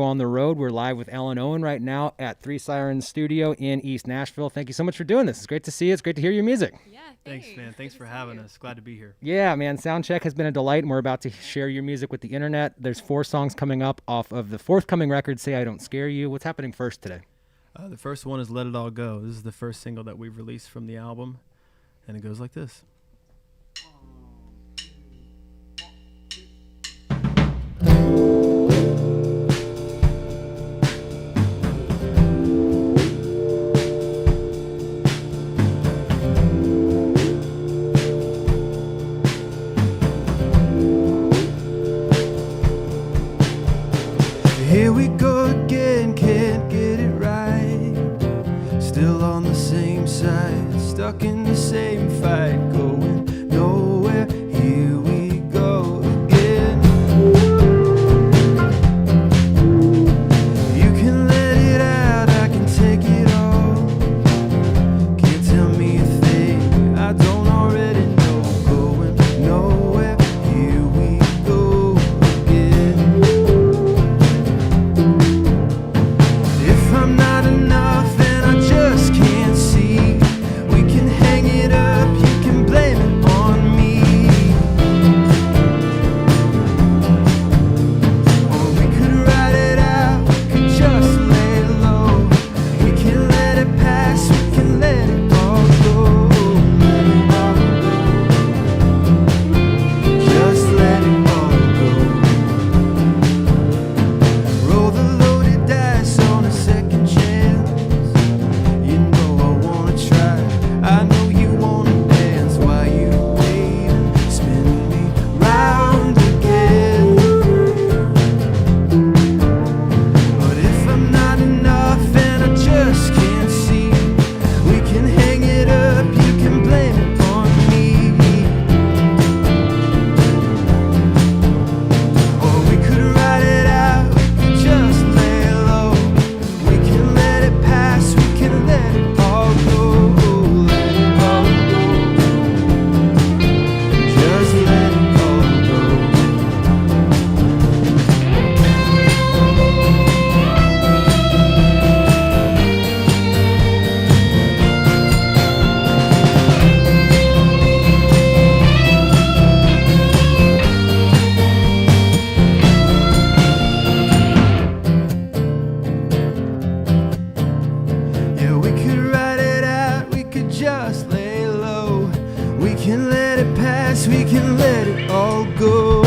on the road. We're live with Elenowen right now at Three Sirens Studio in East Nashville. Thank you so much for doing this. It's great to see you. It's great to hear your music. Yeah, thanks man. Thanks for having us. Glad to be here. Yeah, man. Soundcheck has been a delight, and we're about to share your music with the internet. There's 4 songs coming up off of the forthcoming record, Say I Don't Scare You. What's happening first today? The first one is Let It All Go. This is the first single that we've released from the album, and it goes like this. Here we go again, can't get it right. Still on the same side, stuck in the same fight, going nowhere. Here we go again. You can let it out, I can take it all. Can't tell me a thing I don't already know, going nowhere. Here we go again. If I'm not enough and I just can't see, we can hang it up, you can blame it on me. Or we could ride it out, we could just lay low. We can let it pass, we can let it all go. Let it all go. Just let it all go. Roll the loaded dice on a second chance. You know I wanna try, I know you wanna dance. While you wait and spin me round again. But if I'm not enough and I just can't see, we can hang it up, you can blame it on me. Or we could ride it out, we could just lay low. We can let it pass, we can let it all go. Let it all go. Just let it all go. Yeah, we could ride it out, we could just lay low. We can let it pass, we can let it all go.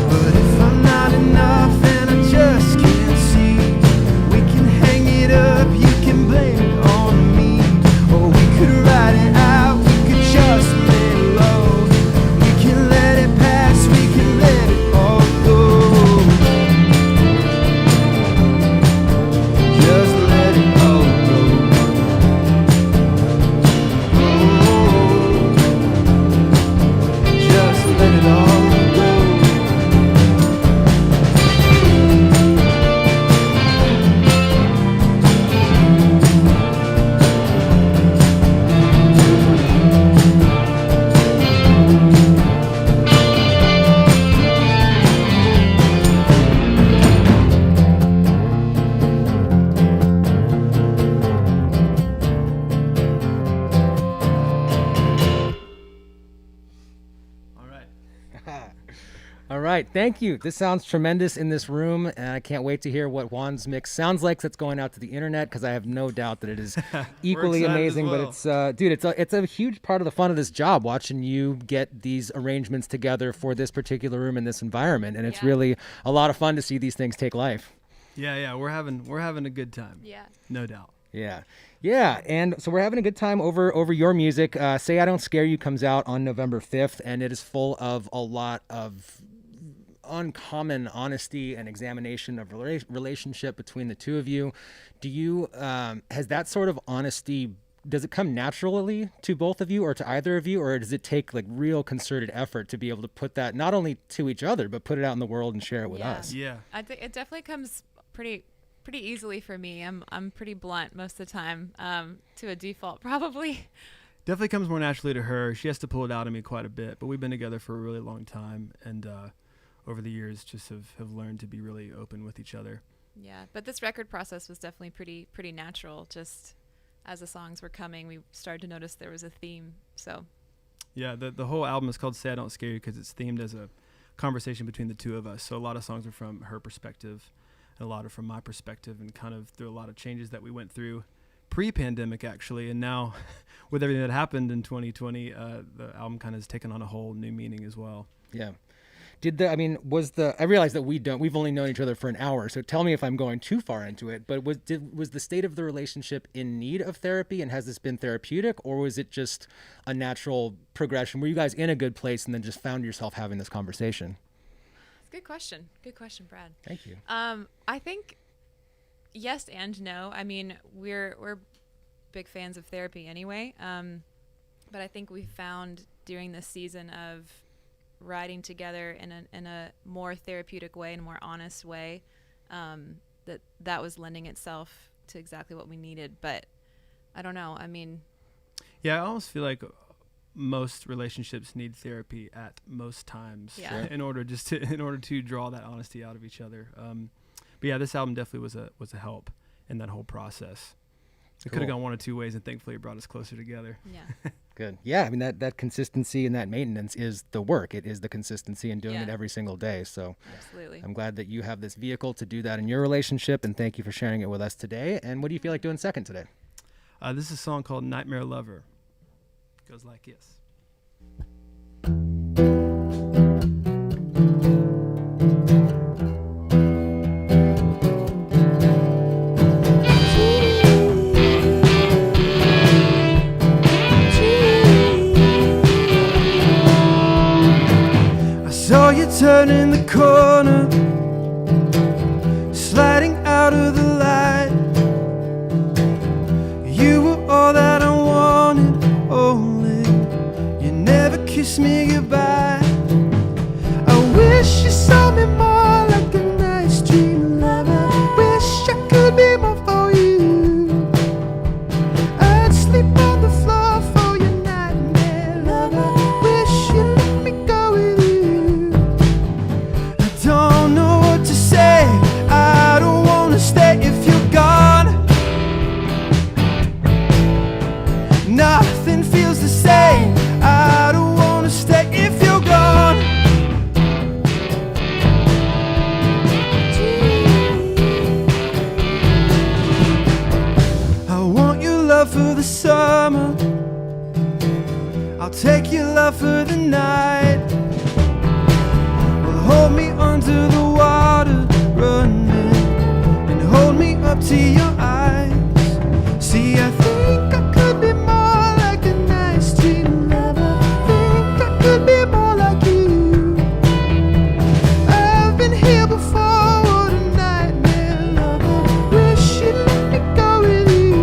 But if I'm not enough and I just can't see, we can hang it up, you can blame it on me. Or we could ride it out, we could just lay low. We can let it pass, we can let it all go. Just let it all go. Just let it all go. All right. All right, thank you. This sounds tremendous in this room, and I can't wait to hear what Juan's mix sounds like. That's going out to the internet, because I have no doubt that it is equally excited amazing. as But well. it's, dude, it's a huge part of the fun of this job, watching you get these arrangements together for this particular room in this environment, and it's Yeah. really a lot of fun to see these things take life. Yeah, we're having a good time. Yeah. No doubt. Yeah. Yeah. And so we're having a good time over your music. Say I Don't Scare You comes out on November 5th, and it is full of a lot of uncommon honesty and examination of relationship between the two of you. Do you, has that sort of honesty, does it come naturally to both of you or to either of you, or does it take like real concerted effort to be able to put that not only to each other, but put it out in the world and share it with Yeah. us? Yeah. I think it definitely comes pretty easily for me. I'm pretty blunt most of the time, to a default probably. Definitely comes more naturally to her. She has to pull it out of me quite a bit, but we've been together for a really long time, and over the years just have learned to be really open with each other. Yeah, but this record process was definitely pretty natural. Just as the songs were coming, we started to notice there was a theme. So Yeah, the whole album is called Say I Don't Scare You because it's themed as a conversation between the two of us. So a lot of songs are from her perspective, and a lot are from my perspective, and kind of through a lot of changes that we went through pre-pandemic actually, and now with everything that happened in 2020, the album kind of has taken on a whole new meaning as well. Yeah. I realize that we've only known each other for an hour, so tell me if I'm going too far into it, but was the state of the relationship in need of therapy, and has this been therapeutic, or was it just a natural progression? Were you guys in a good place and then just found yourself having this conversation? good question. Good question, Brad. Thank you. I think yes and no. I mean, we're big fans of therapy anyway. But I think we found during this season of writing together in a more therapeutic way and a more honest way, that was lending itself to exactly what we needed. But I don't know. I mean, yeah, I almost feel like most relationships need therapy at most times, Yeah. in order to draw that honesty out of each other. But yeah, this album definitely was a help in that whole process. It could have Cool. gone one of two ways, and thankfully it brought us closer together. yeah. Good. Yeah, I mean that consistency and that maintenance is the work. It is the consistency and doing Yeah. it every single day. So Absolutely. I'm glad that you have this vehicle to do that in your relationship, and thank you for sharing it with us today. And what do you feel like doing second today? This is a song called Nightmare Lover. It goes like this. I saw you turning the corner, sliding out of the light. You were all that I wanted, only you never kissed me goodbye. I wish you saw me more like a nice dream lover. Wish I could be more for you. I'd sleep on the floor for your nightmare lover. Wish you let me go with you. I don't know what to say. I don't wanna stay if you're gone. Nothing feels the same. I don't wanna stay if you're gone. I want your love for the summer. I'll take your love for the night. Well, hold me under the water, running, and hold me up to your eyes. See, I think I could be more like a nice dream lover. Think I could be more like you. I've been here before, what a nightmare lover. Wish you'd let me go with you.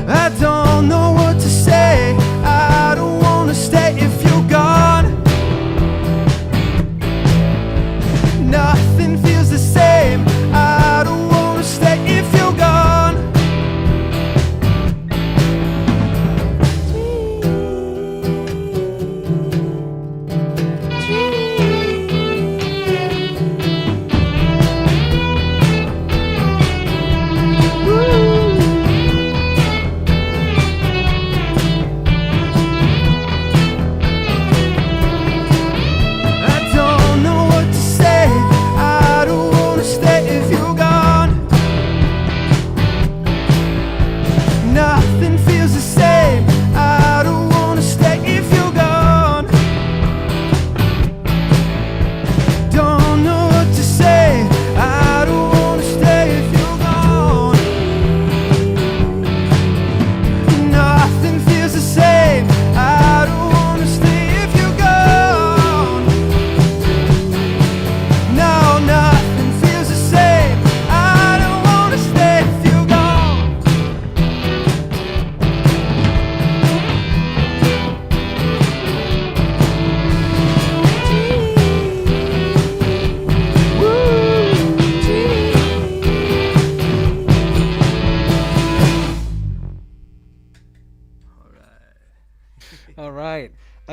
I don't know what to say. I don't wanna stay if you're gone. Nothing feels the same. I don't wanna stay if you're gone.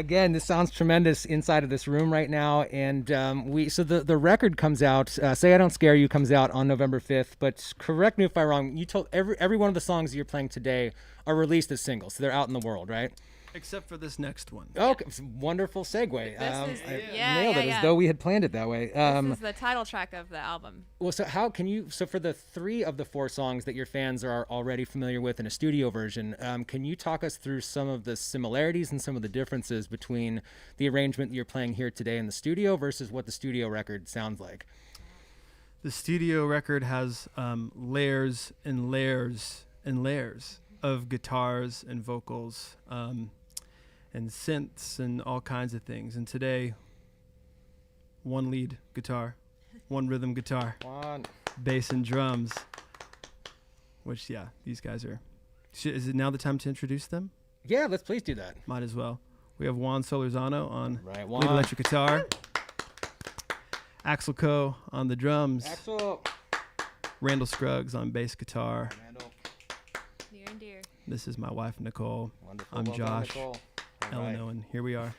Again, this sounds tremendous inside of this room right now, and the record comes out. Say I Don't Scare You comes out on November 5th. But correct me if I'm wrong. You told every one of the songs you're playing today are released as singles, so they're out in the world, right? Except for this next one. Okay, wonderful segue. This is, Nailed it as though we had planned it that way. This is the title track of the album. Well, so how can you? So for the 3 of the 4 songs that your fans are already familiar with in a studio version, can you talk us through some of the similarities and some of the differences between the arrangement that you're playing here today in the studio versus what the studio record sounds like? The studio record has layers and layers and layers of guitars and vocals. And synths and all kinds of things. And today, 1 lead guitar, 1 rhythm guitar, bass and drums, which, these guys are... Is it now the time to introduce them? Yeah, let's please do that. Might as well. We have Juan Solorzano on Juan. lead electric guitar, Axel Coe on the drums, Axel. Randall Scruggs on bass guitar. Randall. Near and dear. This is my wife, Nicole. Wonderful. I'm Well done, Josh. Nicole. All right. Elenowen. Here we are.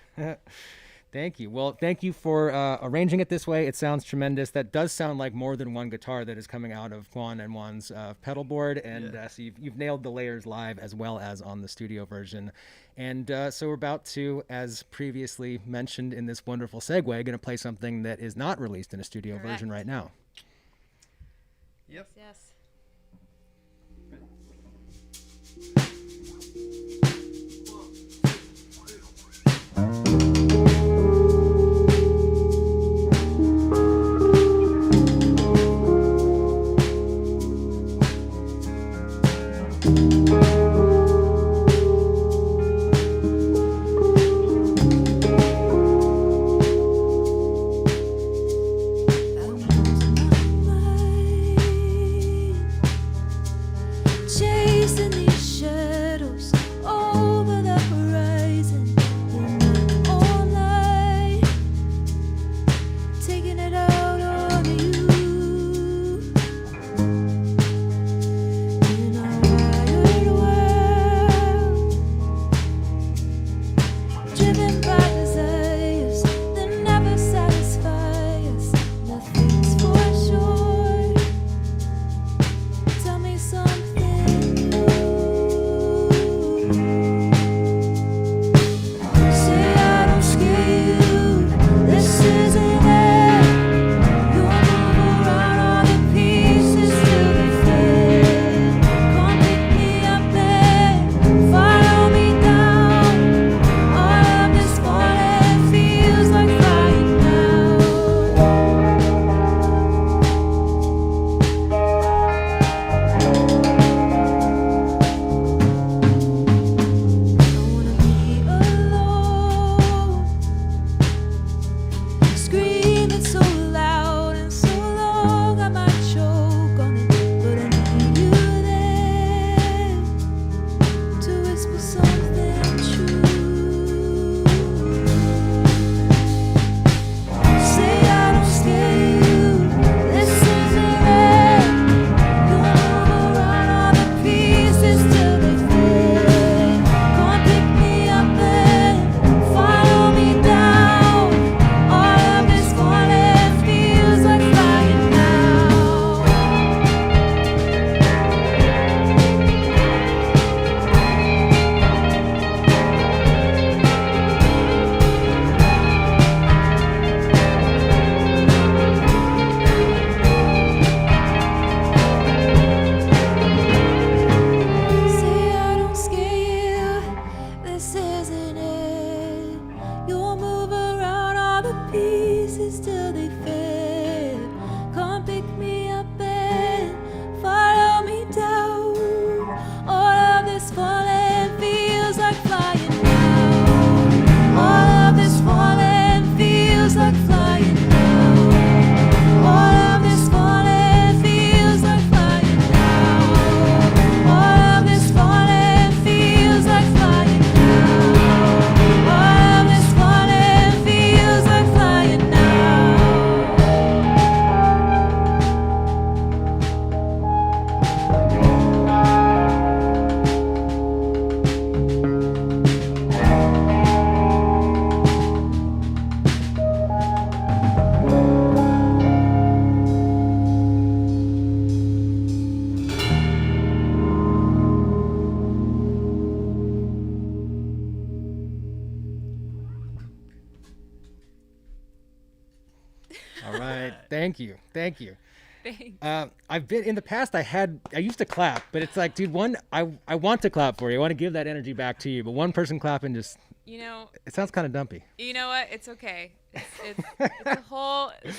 Thank you. Well, thank you for arranging it this way. It sounds tremendous. That does sound like more than 1 guitar that is coming out of Juan and Juan's pedal board. And so you've nailed the layers live as well as on the studio version. And so we're about to, as previously mentioned in this wonderful segue, going to play something that is not released in a studio version right now. Yep. Yes. I'm losing my mind. All right. Thank you. Thank you. Thanks. I've been in the past. I used to clap, but it's like, dude, I want to clap for you. I want to give that energy back to you, but one person clapping just, You know, it sounds kind of dumpy. you know what? It's okay. It's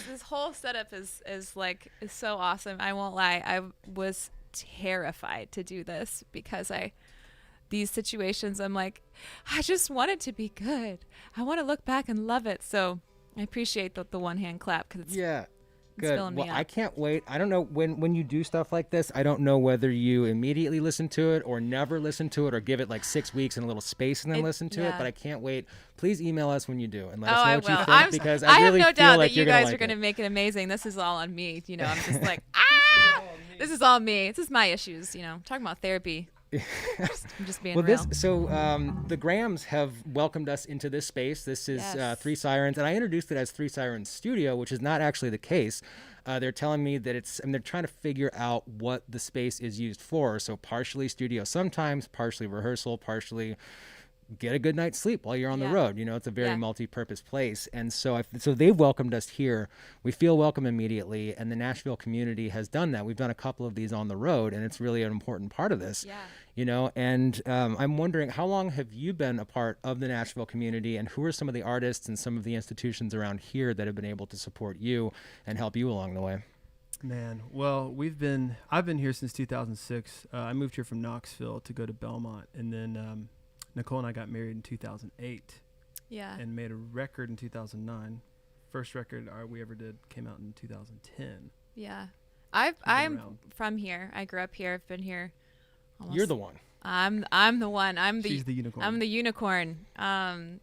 this whole setup is so awesome. I won't lie. I was terrified to do this because these situations, I'm like, I just want it to be good. I want to look back and love it. So I appreciate the one hand clap because Yeah. it's Good. filling me Well, up. I can't wait. I don't know when you do stuff like this, I don't know whether you immediately listen to it or never listen to it or give it like 6 weeks and a little space and then listen to it, yeah. but I can't wait. Please email us when you do and let Oh, us know I what will. you think I'm, because I I really have no feel doubt like that you you're gonna guys like are going to it. make it amazing. This is all on me. You know, I'm just like, ah, this is all me. This is my issues. You know, talking about therapy. I'm just being Well, real. the Grahams have welcomed us into this space. This is Yes. Three Sirens, and I introduced it as Three Sirens Studio, which is not actually the case. They're telling me that they're trying to figure out what the space is used for. So partially studio sometimes, partially rehearsal, partially get a good night's sleep while you're on the Yeah. road. You know, it's a very Yeah. multi-purpose place. And so so they've welcomed us here. We feel welcome immediately. And the Nashville community has done that. We've done a couple of these on the road, and it's really an important part of this. Yeah. You know, and I'm wondering, how long have you been a part of the Nashville community, and who are some of the artists and some of the institutions around here that have been able to support you and help you along the way? Man, well, I've been here since 2006. I moved here from Knoxville to go to Belmont, and then Nicole and I got married in 2008 Yeah. and made a record in 2009. First record we ever did came out in 2010. Yeah. been I'm around. from here. I grew up here. I've been here. Almost. You're the one. I'm the one. She's the unicorn. I'm the unicorn.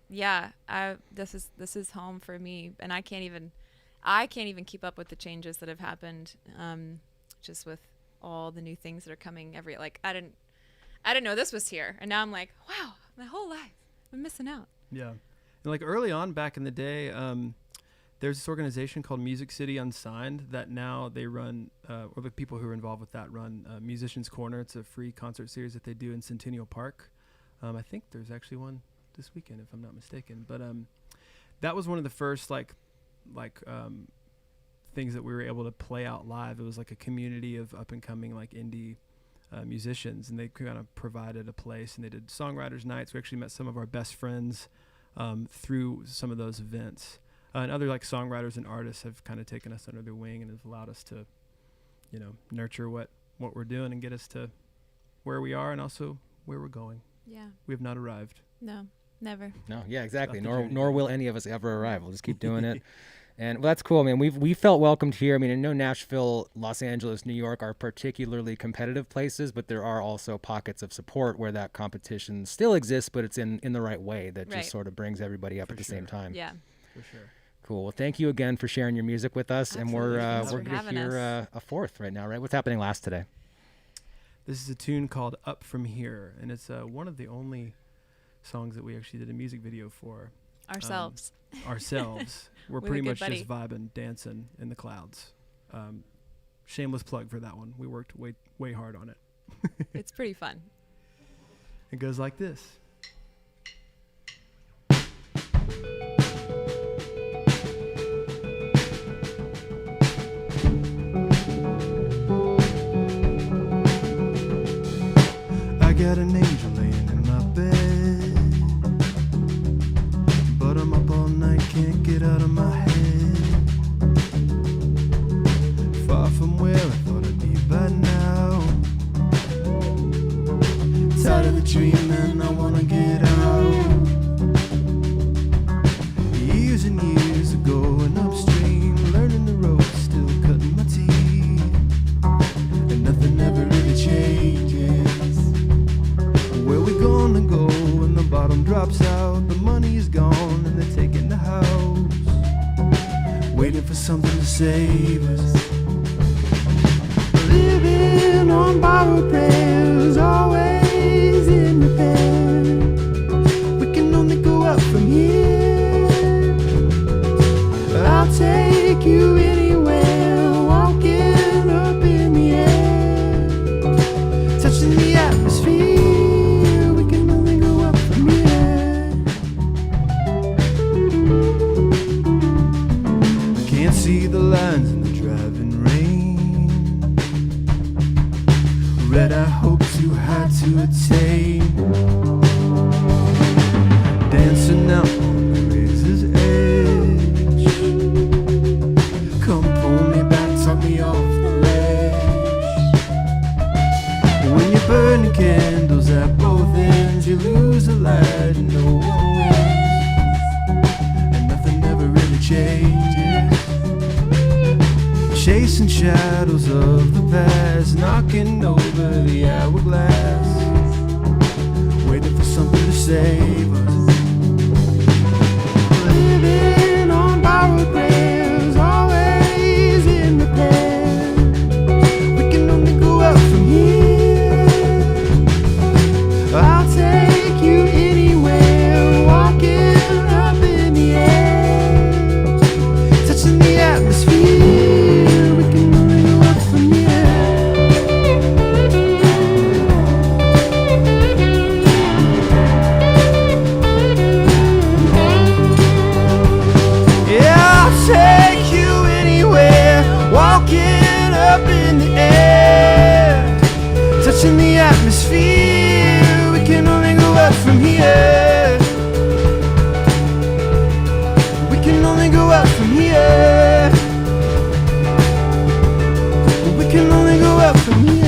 Yeah. This is home for me, and I can't even keep up with the changes that have happened. Just with all the new things that are coming I didn't know this was here, and now I'm like, wow, my whole life I'm missing out. Yeah. And like early on back in the day, there's this organization called Music City Unsigned that now they run, or the people who are involved with that run Musicians Corner. It's a free concert series that they do in Centennial Park. I think there's actually one this weekend, if I'm not mistaken. But that was one of the first things that we were able to play out live. It was like a community of up and coming like indie musicians, and they kind of provided a place, and they did songwriters nights. We actually met some of our best friends through some of those events, and other like songwriters and artists have kind of taken us under their wing and have allowed us to, you know, nurture what we're doing and get us to where we are and also where we're going. Yeah. We have not arrived. No, never. No, yeah, exactly. After Nor journey. will any of us ever arrive. We'll just keep doing it. And well, that's cool, man. We felt welcomed here. I mean, I know Nashville, Los Angeles, New York are particularly competitive places, but there are also pockets of support where that competition still exists, but it's in the right way that Right. just sort of brings everybody up For at the sure. same time. Yeah. For sure. Cool. Well, thank you again for sharing your music with us. Absolutely. And Thanks we're for going to having hear us. a fourth right now, right? What's happening last today? This is a tune called Up From Here, and it's one of the only songs that we actually did a music video for Ourselves. ourselves. We're With a pretty good much buddy. just vibing, dancing in the clouds. Shameless plug for that one. We worked way hard on it. It's pretty fun. It goes like this. I got an angel laying in my bed, but I'm up all night, can't get out of my head. Far from where I thought I'd be by now. Tired of the dream and I wanna get out. Years and years of going upstream, learning the ropes, still cutting my teeth, and nothing ever really changes. Where we gonna go when the bottom drops out? The money is gone and they're taking the house, waiting for something to save us. Living on borrowed prayers, always in repair. We can only go up from here. I'll take you anywhere, walking up in the air, touching the atmosphere. We can only go up from here. I can't see the lines in the driving rain. Red-eye hope too high to attain. Dancing out on the razor's edge. Come pull me back, talk me off the ledge. When you're burning candles at both ends, you lose a light and no one wins. And nothing ever really changes. Chasing shadows of the past, knocking over the hourglass, waiting for something to save us. Living on borrowed rails, always in repair. We can only go up from here. I'll take you anywhere, walking up in the air, touching the atmosphere. We can only go up from here. Yeah, I'll take you anywhere, walking up in the air, touching the atmosphere. We can only go up from here. We can only go up from here. We can only go up from here.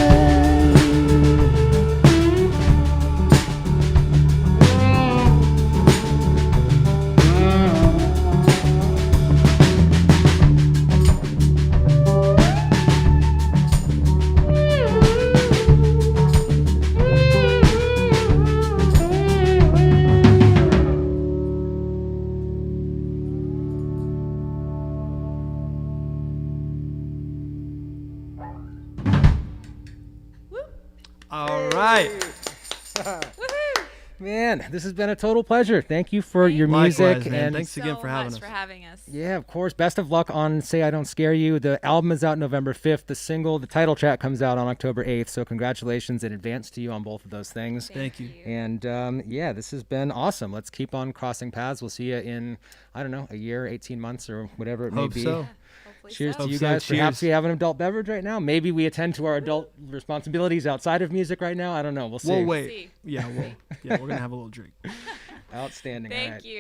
All right. Man, this has been a total pleasure. Thank you for your Likewise, music. man. And Thanks so again for having much us. for having us. yeah, of course. Best of luck on Say I Don't Scare You. The album is out November 5th. The single, the title track, comes out on October 8th. So congratulations in advance to you on both of those things. Thank you. And yeah, this has been awesome. Let's keep on crossing paths. We'll see you in, I don't know, a year, 18 months, or whatever it may Hope be. so. Hopefully Cheers so. to you Hope so. guys. Perhaps Cheers. we have an adult beverage right now. Maybe we attend to our adult responsibilities outside of music right now. I don't know. We'll see. We'll wait. See. Yeah, we're gonna have a little drink. Outstanding. All right. Thank you.